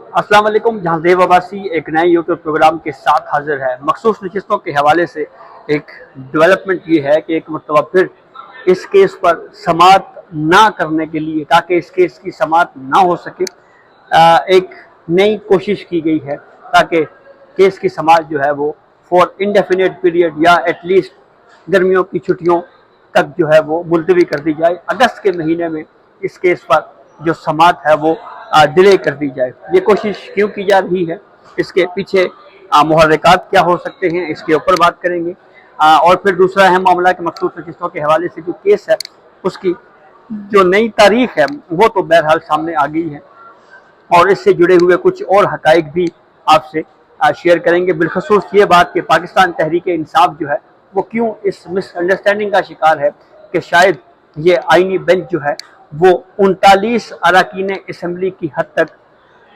अस्सलाम वालेकुम। जहाँ ज़ेब अब्बासी एक नए यूट्यूब प्रोग्राम के साथ हाजिर है। मखसूस नशिस्तों के हवाले से एक डेवलपमेंट ये है कि एक मरतबा फिर इस केस पर समाअत ना करने के लिए, ताकि इस केस की समाअत ना हो सके, एक नई कोशिश की गई है ताकि केस की समाअत जो है वो फॉर इंडेफिनिट पीरियड या एटलीस्ट गर्मियों की छुट्टियों तक जो है वो मुलतवी कर दी जाए। अगस्त के महीने में इस केस पर जो समाअत है वो डिले कर दी जाए। ये कोशिश क्यों की जा रही है, इसके पीछे मुहर्रिकात क्या हो सकते हैं, इसके ऊपर बात करेंगे। और फिर दूसरा अहम मामला कि मखसूस नशिस्तों के हवाले से जो केस है उसकी जो नई तारीख है वो तो बहरहाल सामने आ गई है, और इससे जुड़े हुए कुछ और हकाइक भी आपसे शेयर करेंगे। बिलखसूस ये बात कि पाकिस्तान तहरीक इंसाफ जो है वो क्यों इस मिसअंडरस्टैंडिंग का शिकार है कि शायद ये आइनी बेंच जो है वो 39 अरकान असम्बली की हद तक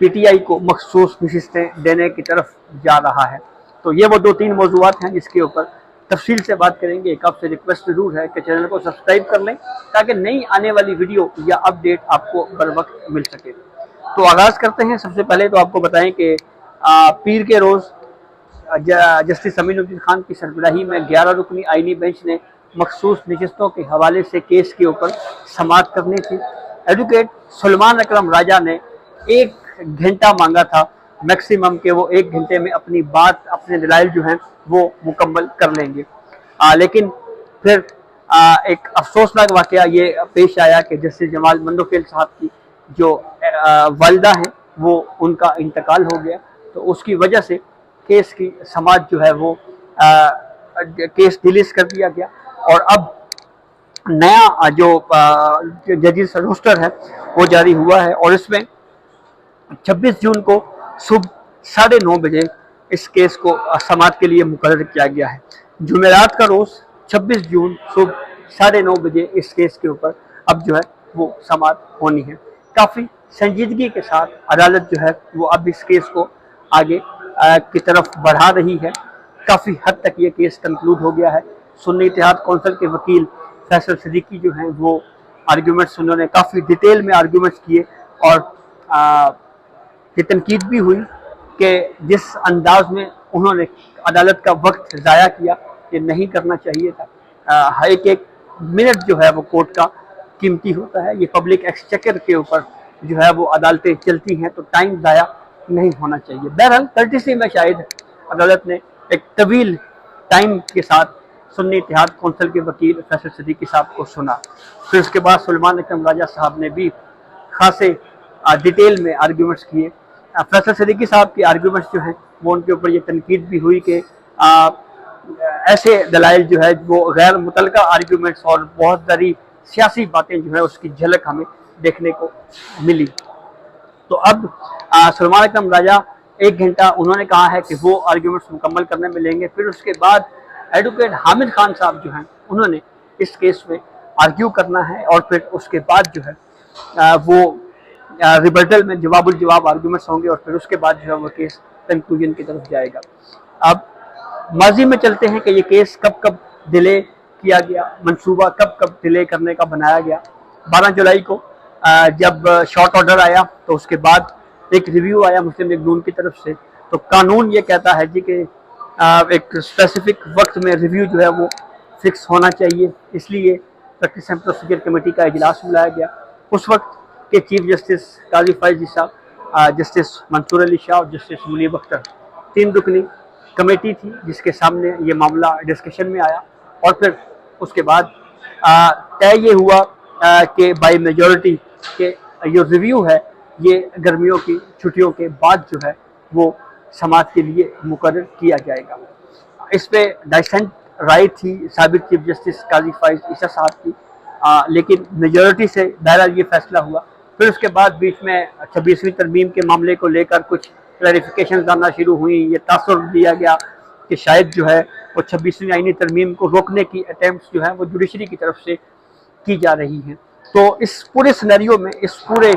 PTI को मखसूस नशिस्तें देने की तरफ जा रहा है। तो ये वो दो तीन मौजूआत हैं जिसके ऊपर तफसील से बात करेंगे। एक आपसे रिक्वेस्ट ज़रूर है कि चैनल को सब्सक्राइब कर लें ताकि नई आने वाली वीडियो या अपडेट आपको बर वक्त मिल सके। तो आगाज़ करते हैं। सबसे पहले तो आपको बताएं कि पीर के रोज़ जस्टिस अमीनुद्दीन खान की सरबराही में 11 रुकनी आइनी बेंच ने मखसूस नशिस्तों के हवाले से केस के ऊपर समाअत करनी थी। एडवोकेट सुलेमान अकरम राजा ने 1 घंटा मांगा था मैक्सिमम, कि वो 1 घंटे में अपनी बात, अपने दलाइल जो हैं वो मुकम्मल कर लेंगे। लेकिन फिर एक अफसोसनाक वाक़या ये पेश आया कि जस्टिस जमाल मंदोखेल साहब की जो वालिदा हैं वो उनका इंतकाल हो गया। तो उसकी वजह से केस की समाअत जो है वो केस डिलीट कर दिया गया, और अब नया जो जजेस रोस्टर है वो जारी हुआ है, और इसमें 26 जून को सुबह 9:30 बजे इस केस को समाअत के लिए मुकर्रर किया गया है। जुमेरात का रोज़ 26 जून सुबह 9:30 बजे इस केस के ऊपर अब जो है वो समाअत होनी है। काफ़ी संजीदगी के साथ अदालत जो है वो अब इस केस को आगे की तरफ बढ़ा रही है। काफ़ी हद तक ये केस कंक्लूड हो गया है। सुन्नी इत्तेहाद कौंसिल के वकील फैसल सिद्दीकी जो हैं वो आर्ग्यूमेंट्स, उन्होंने काफ़ी डिटेल में आर्ग्यूमेंट्स किए, और ये तनकीद भी हुई कि जिस अंदाज में उन्होंने अदालत का वक्त ज़ाया किया, ये नहीं करना चाहिए था। एक एक मिनट जो है वो कोर्ट का कीमती होता है। ये पब्लिक एक्सचेकर के ऊपर जो है वो अदालतें चलती हैं, तो टाइम ज़ाया नहीं होना चाहिए। बहरहाल कर्टिसी में शायद अदालत ने एक तवील टाइम के साथ सुन्नी इत्तेहाद कौंसिल के वकील फैसल सिद्दीकी साहब को सुना। फिर उसके बाद सुलेमान अकरम राजा साहब ने भी खासे डिटेल में आर्ग्यूमेंट्स किए। फैसल सिद्दीकी साहब की आर्ग्यूमेंट्स जो हैं वो उनके ऊपर ये तनकीद भी हुई कि ऐसे दलाइल जो है वो गैर मुतलका आर्ग्यूमेंट्स और बहुत सारी सियासी बातें जो है उसकी झलक हमें देखने को मिली। तो अब सुलेमान अकरम राजा 1 घंटा उन्होंने कहा है कि वो आर्ग्यूमेंट्स मुकम्मल करने में लेंगे। फिर उसके बाद एडवोकेट हामिद खान साहब जो हैं उन्होंने इस केस में आर्ग्यू करना है, और फिर उसके बाद जो है वो रिबर्टल में जवाबुल जवाब आर्ग्यूमेंट्स होंगे, और फिर उसके बाद जो है वो केस कंक्लूजन की तरफ जाएगा। अब माजी में चलते हैं कि ये केस कब कब डिले किया गया, मंसूबा कब कब डिले करने का बनाया गया। 12 जुलाई को जब शॉर्ट ऑर्डर आया तो उसके बाद एक रिव्यू आया मुस्लिम लीग नून की तरफ से। तो कानून ये कहता है जी कि एक स्पेसिफिक वक्त में रिव्यू जो है वो फिक्स होना चाहिए, इसलिए प्रैक्टिस एंड प्रोसीजर कमेटी का इजलास बुलाया गया। उस वक्त के चीफ जस्टिस काजी फैजी साहब, जस्टिस मंसूर अली शाह और जस्टिस मुनीब अख्तर, 3 रुकनी कमेटी थी जिसके सामने ये मामला डिस्कशन में आया, और फिर उसके बाद तय ये हुआ कि बाय मेजॉरिटी के जो रिव्यू है ये गर्मियों की छुट्टियों के बाद जो है वो समाअत के लिए मुकर्रर किया जाएगा। इस पे डाइसेंट राय थी साबिक चीफ जस्टिस काजी फाइज ईसा साहब की, लेकिन मेजॉरिटी से बहरहाल ये फैसला हुआ। फिर उसके बाद बीच में 26वीं तरमीम के मामले को लेकर कुछ क्लैरिफिकेशन आना शुरू हुई। ये तासुर दिया गया कि शायद जो है वो 26वीं आईनी तरमीम को रोकने की अटैम्प्ट्स जो है वो जुडिशरी की तरफ से की जा रही हैं। तो इस पूरे सिनेरियो में, इस पूरे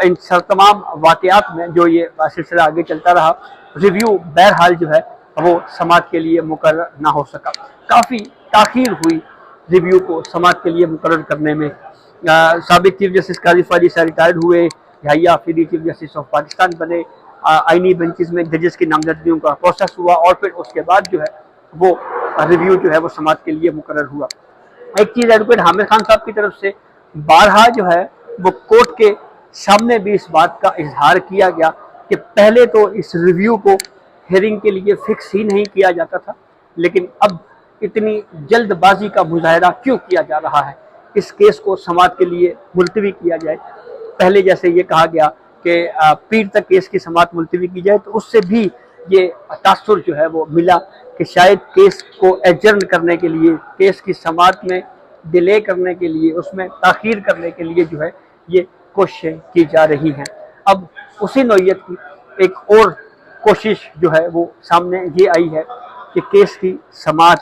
इन तमाम वाक़यात में जो ये सिलसिला आगे चलता रहा, रिव्यू बहरहाल जो है वो समाअत के लिए मुकर्रर ना हो सका। काफ़ी ताख़ीर हुई रिव्यू को समाअत के लिए मुकर्रर करने में। साबिक चीफ जस्टिस काजी फाजी साहब रिटायर्ड हुए, Yahya Afridi chief justice of Pakistan बने, आइनी बेंचेस में जजेस की नामजदगियों का प्रोसेस हुआ और फिर उसके बाद जो है वो रिव्यू जो है वो समाअत के लिए मुकर्रर हुआ। एक चीज़ एडवोकेट हामिद खान साहब की तरफ से बारहा जो है वो कोर्ट के सामने भी इस बात का इजहार किया गया कि पहले तो इस रिव्यू को हेयरिंग के लिए फिक्स ही नहीं किया जाता था, लेकिन अब इतनी जल्दबाजी का मुजाहरा क्यों किया जा रहा है, इस केस को समाअत के लिए मुलतवी किया जाए। पहले जैसे ये कहा गया कि पीर तक केस की समाअत मुलतवी की जाए, तो उससे भी ये तासुर जो है वो मिला कि शायद केस को एडजर्न करने के लिए, केस की समाअत में डिले करने के लिए, उसमें ताख़ीर करने के लिए जो है ये कोशिशें की जा रही हैं। अब उसी नौइयत की एक और कोशिश जो है वो सामने ये आई है कि केस की समाअत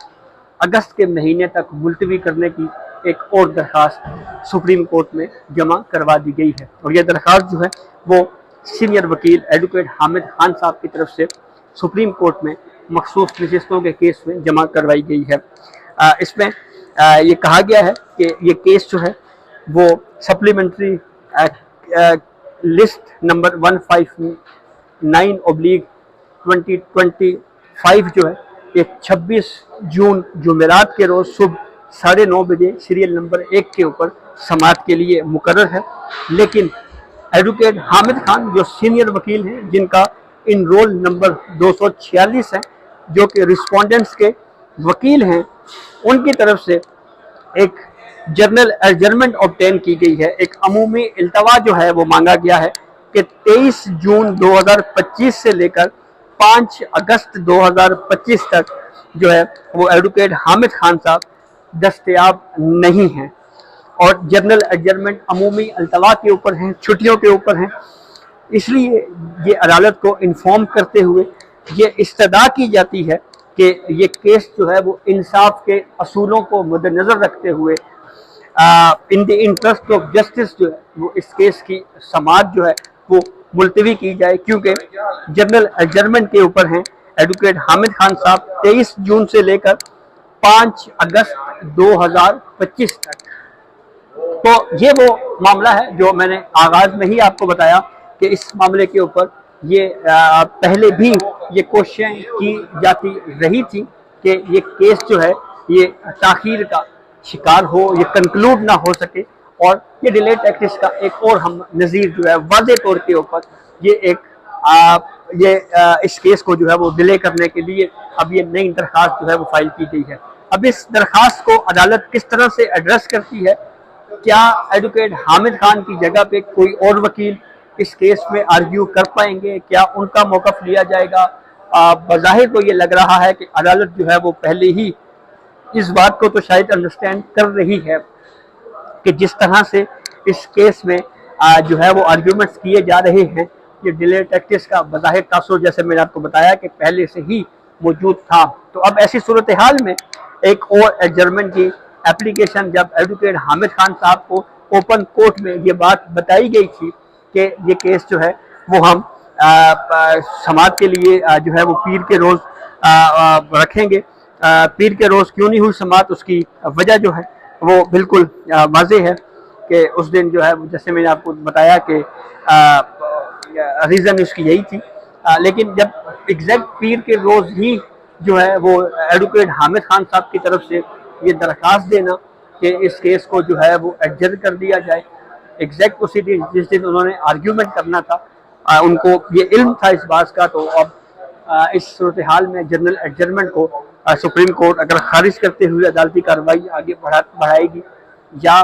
अगस्त के महीने तक मुलतवी करने की एक और दरख्वास्त सुप्रीम कोर्ट में जमा करवा दी गई है, और यह दरख्वास्त जो है वो सीनियर वकील एडवोकेट हामिद खान साहब की तरफ से सुप्रीम कोर्ट में मखसूस नशिस्तों के केस में जमा करवाई गई है। इसमें ये कहा गया है कि ये केस जो है वो सप्लीमेंट्री लिस्ट नंबर 159/2025 जो है ये 26 जून जुमेरात के रोज़ सुबह 9:30 बजे सीरियल नंबर 1 के ऊपर समाअत के लिए मुकर्रर है। लेकिन एडवोकेट हामिद खान जो सीनियर वकील हैं, जिनका इनरोल नंबर 246 है, जो कि रिस्पोंडेंट्स के वकील हैं, उनकी तरफ से एक जर्नल एडजर्नमेंट ऑब्टेन की गई है। एक अमूमी इल्तवा जो है वो मांगा गया है कि 23 जून 2025 से लेकर 5 अगस्त 2025 तक जो है वो एडवोकेट हामिद खान साहब दस्तयाब नहीं हैं, और जर्नल एडजर्नमेंट अमूमी इल्तवा के ऊपर हैं, छुट्टियों के ऊपर हैं। इसलिए ये अदालत को इन्फॉर्म करते हुए ये इस्तदा की जाती है कि ये केस जो है वो इंसाफ के असूलों को मद्देनज़र रखते हुए in the interest of justice जो है वो इस केस की समाअत जो है वो मुलतवी की जाए, क्योंकि जर्नल एडजर्नमेंट के ऊपर हैं एडवोकेट हामिद खान साहब 23 जून से लेकर 5 अगस्त 2025 तक। तो ये वो मामला है जो मैंने आगाज में ही आपको बताया कि इस मामले के ऊपर ये पहले भी ये कोशिशें की जाती रही थी कि ये केस जो है ये ताख़ीर का शिकार हो, ये कंक्लूड ना हो सके, और ये डिले टैक्टिक्स का एक और हम नज़ीर जो है वाज़े तौर के ऊपर ये एक इस केस को जो है वो डिले करने के लिए अब ये नई दरख्वास्त जो है वो फाइल की गई है। अब इस दरख्वास्त को अदालत किस तरह से एड्रेस करती है, क्या एडवोकेट हामिद खान की जगह पे कोई और वकील इस केस में आर्ग्यू कर पाएंगे, क्या उनका मौक़िफ़ लिया जाएगा? बज़ाहिर तो ये लग रहा है कि अदालत जो है वो पहले ही इस बात को तो शायद अंडरस्टैंड कर रही है कि जिस तरह से इस केस में जो है वो आर्ग्यूमेंट्स किए जा रहे हैं, ये डिले टैक्टिक्स का बज़ाहिर तासुर जैसे मैंने आपको बताया कि पहले से ही मौजूद था। तो अब ऐसी सूरत हाल में एक और एडजर्नमेंट की एप्लीकेशन जब एडवोकेट हामिद खान साहब को ओपन कोर्ट में ये बात बताई गई थी कि ये केस जो है वो हम समाअत के लिए जो है वो पीर के रोज़ रखेंगे। पीर के रोज़ क्यों नहीं हुई समाअत, उसकी वजह जो है वो बिल्कुल वाज़ेह है कि उस दिन जो है जैसे मैंने आपको बताया कि रीज़न उसकी यही थी। लेकिन जब एग्जैक्ट पीर के रोज़ ही जो है वो एडवोकेट हामिद खान साहब की तरफ से ये दरख्वास्त देना कि इस केस को जो है वो एडजर्न कर दिया जाए, एग्जैक्ट उसी दिन जिस दिन उन्होंने आर्ग्यूमेंट करना था, उनको ये इल्म था इस बात का। तो अब इस सूरत हाल में जनरल एडजर्नमेंट को सुप्रीम कोर्ट अगर खारिज करते हुए अदालती कार्रवाई आगे बढ़ाएगी, या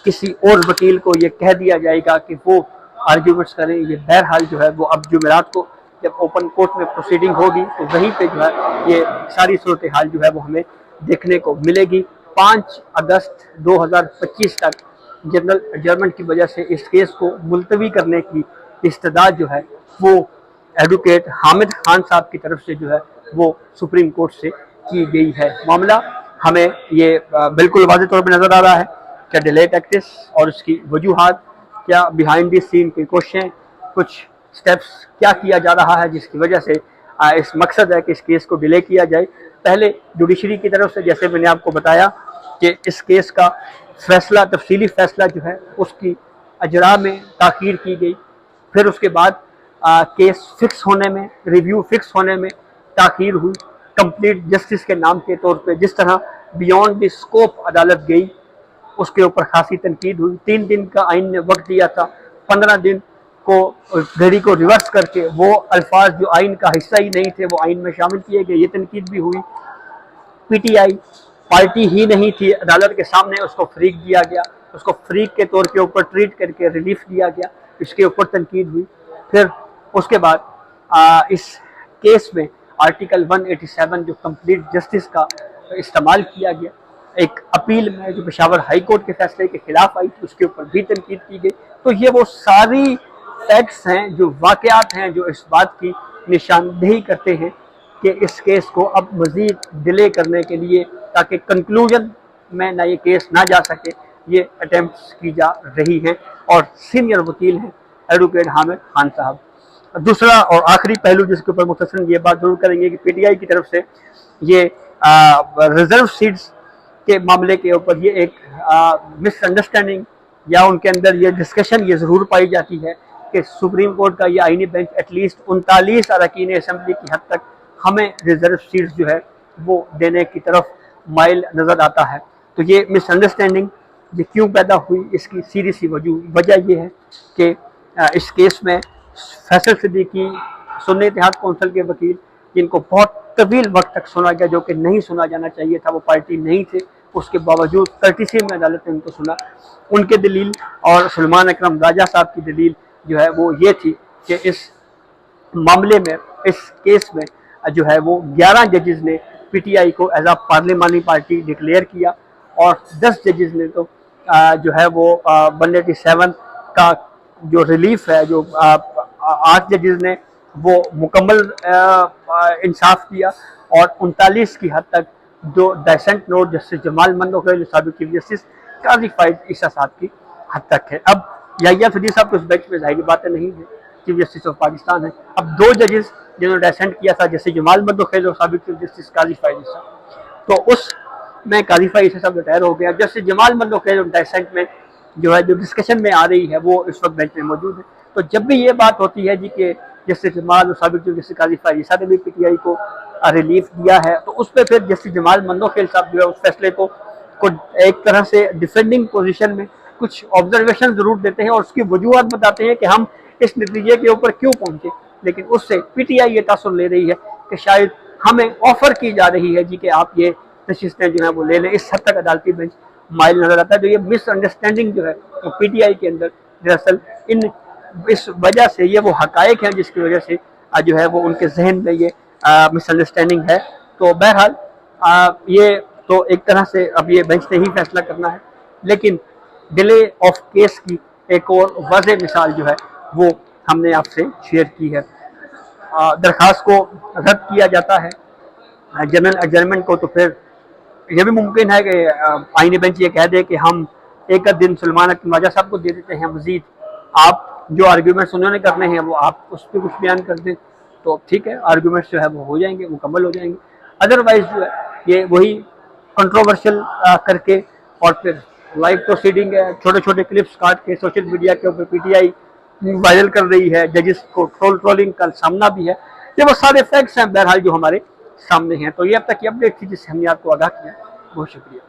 किसी और वकील को ये कह दिया जाएगा कि वो आर्ग्यूमेंट्स करें, ये बहरहाल जो है वो अब जुमेरात को जब ओपन कोर्ट में प्रोसीडिंग होगी तो वहीं पे जो है ये सारी सूरत हाल जो है वो हमें देखने को मिलेगी। 5 अगस्त 2025 तक जनरल एडजर्नमेंट की वजह से इस केस को मुलतवी करने की इस्तदाद जो है वो एडवोकेट हामिद खान साहब की तरफ से जो है वो सुप्रीम कोर्ट से की गई है। मामला हमें ये बिल्कुल वाज़ेह तौर पर नज़र आ रहा है क्या डिले टैक्टिक्स और उसकी वजूहात, क्या बिहाइंड द सीन की कोशिशें, कुछ स्टेप्स क्या किया जा रहा है जिसकी वजह से इस मकसद है कि इस केस को डिले किया जाए। पहले जुडिशरी की तरफ से जैसे मैंने आपको बताया कि इस केस का फैसला, तफसीली फैसला जो है उसकी अजरा में ताख़ीर की गई, پھر اس کے بعد کیس فکس ہونے میں، ریویو فکس ہونے میں تاخیر ہوئی، کمپلیٹ جسٹس کے نام کے طور پہ جس طرح بیونڈ دی اسکوپ عدالت گئی، اس کے اوپر خاصی تنقید ہوئی۔ 3 دن کا آئین نے وقت دیا تھا، 15 دن کو گھڑی کو ریورس کر کے وہ الفاظ جو آئین کا حصہ ہی نہیں تھے وہ آئین میں شامل کیے گئے، یہ تنقید بھی ہوئی۔ پی ٹی آئی پارٹی ہی نہیں تھی، عدالت کے سامنے اس کو فریق دیا گیا، اس کو فریق کے طور کے اوپر ٹریٹ کر کے ریلیف دیا گیا، اس کے اوپر تنقید ہوئی۔ پھر اس کے بعد اس کیس میں آرٹیکل 187 جو کمپلیٹ جسٹس کا استعمال کیا گیا، ایک اپیل میں جو پشاور ہائی کورٹ کے فیصلے کے خلاف آئی تھی، اس کے اوپر بھی تنقید کی گئی۔ تو یہ وہ ساری فیکٹس ہیں، جو واقعات ہیں، جو اس بات کی نشاندہی کرتے ہیں کہ اس کیس کو اب مزید ڈیلے کرنے کے لیے، تاکہ کنکلوژن میں نہ یہ کیس نہ جا سکے، یہ اٹیمپٹس کی جا رہی ہیں۔ اور سینئر وکیل ہیں ایڈوکیٹ حامد خان صاحب۔ دوسرا اور آخری پہلو جس کے اوپر مختصراً یہ بات ضرور کریں گے کہ پی ٹی آئی کی طرف سے یہ ریزرو سیٹس کے معاملے کے اوپر یہ ایک مس انڈرسٹینڈنگ یا ان کے اندر یہ ڈسکشن یہ ضرور پائی جاتی ہے کہ سپریم کورٹ کا یہ آئینی بینچ ایٹ لیسٹ 39 اراکین اسمبلی کی حد تک ہمیں ریزرو سیٹس جو ہے وہ دینے کی طرف مائل نظر آتا ہے۔ تو یہ مس انڈرسٹینڈنگ یہ کیوں پیدا ہوئی، اس کی سیدھی سی وجہ یہ ہے کہ اس کیس میں فیصل صدیقی سنی اتحاد کونسل کے وکیل، جن کو بہت طویل وقت تک سنا گیا، جو کہ نہیں سنا جانا چاہیے تھا، وہ پارٹی نہیں تھے، اس کے باوجود کرٹیسی میں عدالت نے ان کو سنا۔ ان کے دلیل اور سلمان اکرم راجہ صاحب کی دلیل جو ہے وہ یہ تھی کہ اس معاملے میں، اس کیس میں جو ہے وہ 11 ججز نے پی ٹی آئی کو ایز اے پارلیمانی پارٹی ڈکلیئر کیا، اور 10 ججز نے تو جو ہے وہ 187 کا جو ریلیف ہے، جو 8 ججز نے وہ مکمل انصاف کیا، اور 39 کی حد تک جو ڈائسنٹ نوٹ جسٹس جمال منوخیل جو سابق چیف جسٹس قاضی فائز عیسیٰ صاحب کی حد تک ہے۔ اب یحییٰ فدی صاحب کو اس بینچ میں ظاہری باتیں نہیں ہیں، چیف جسٹس آف پاکستان ہے۔ اب 2 ججز جنہوں نے ڈائسنٹ کیا تھا، جسٹس جمال منوخیل اور سابق چیف جسٹس قاضی فائز عیسیٰ، تو اس میں قاضی فائز عیسیٰ صاحب ریٹائر ہو گیا۔ جسٹس جمال منوخیل اور ڈائسنٹ میں جو ہے جو ڈسکشن میں آ رہی ہے وہ اس وقت بینچ میں موجود ہے۔ تو جب بھی یہ بات ہوتی ہے جی کہ جسٹس جمال اور سابق چیف جسٹس قاضی فائز عیسیٰ نے بھی پی ٹی آئی کو ریلیف دیا ہے، تو اس پہ پھر جسٹس جمال منوخیل صاحب جو ہے اس فیصلے کو ایک طرح سے ڈیفینڈنگ پوزیشن میں کچھ آبزرویشن ضرور دیتے ہیں اور اس کی وجوہات بتاتے ہیں کہ ہم اس نتیجے کے اوپر کیوں پہنچے، لیکن اس سے پی ٹی آئی یہ تاثر لے رہی ہے کہ شاید ہمیں آفر کی جا رہی ہے جی کہ آپ یہ نشستیں جو ہیں وہ لے لیں۔ اس حد تک عدالتی بینچ مائل نظر آتا ہے۔ جو یہ مس انڈرسٹینڈنگ جو ہے وہ پی ٹی آئی کے اندر دراصل اس وجہ سے، یہ وہ حقائق ہیں جس کی وجہ سے جو ہے وہ ان کے ذہن میں یہ مس انڈرسٹینڈنگ ہے۔ تو بہرحال یہ تو ایک طرح سے اب یہ بینچ نے ہی فیصلہ کرنا ہے، لیکن ڈیلے آف کیس کی ایک اور واضح مثال جو ہے وہ ہم نے آپ سے شیئر کی ہے۔ درخواست کو رد کیا جاتا ہے جنرل ایڈجرنمنٹ کو، تو پھر یہ بھی ممکن ہے کہ آئینی بینچ یہ کہہ دے کہ ہم ایک دن سلمان اکرم راجہ صاحب کو دے دیتے ہیں مزید، آپ جو آرگیومنٹس انہوں نے کرنے ہیں وہ آپ اس پہ کچھ بیان کر دیں، تو ٹھیک ہے، آرگیومنٹس جو ہے وہ ہو جائیں گے، مکمل ہو جائیں گے۔ ادروائز جو ہے یہ وہی کنٹروورشل کر کے اور پھر لائیو پروسیڈنگ ہے، چھوٹے چھوٹے کلپس کاٹ کے سوشل میڈیا کے اوپر پی ٹی آئی وائرل کر رہی ہے، ججز کو ٹرولنگ کا سامنا بھی ہے۔ یہ وہ سارے فیکٹس ہیں بہرحال جو ہمارے سامنے ہیں۔ تو یہ اب تک کی اپڈیٹ تھی جس سے ہم نے آپ کو آگاہ کیا۔ بہت شکریہ۔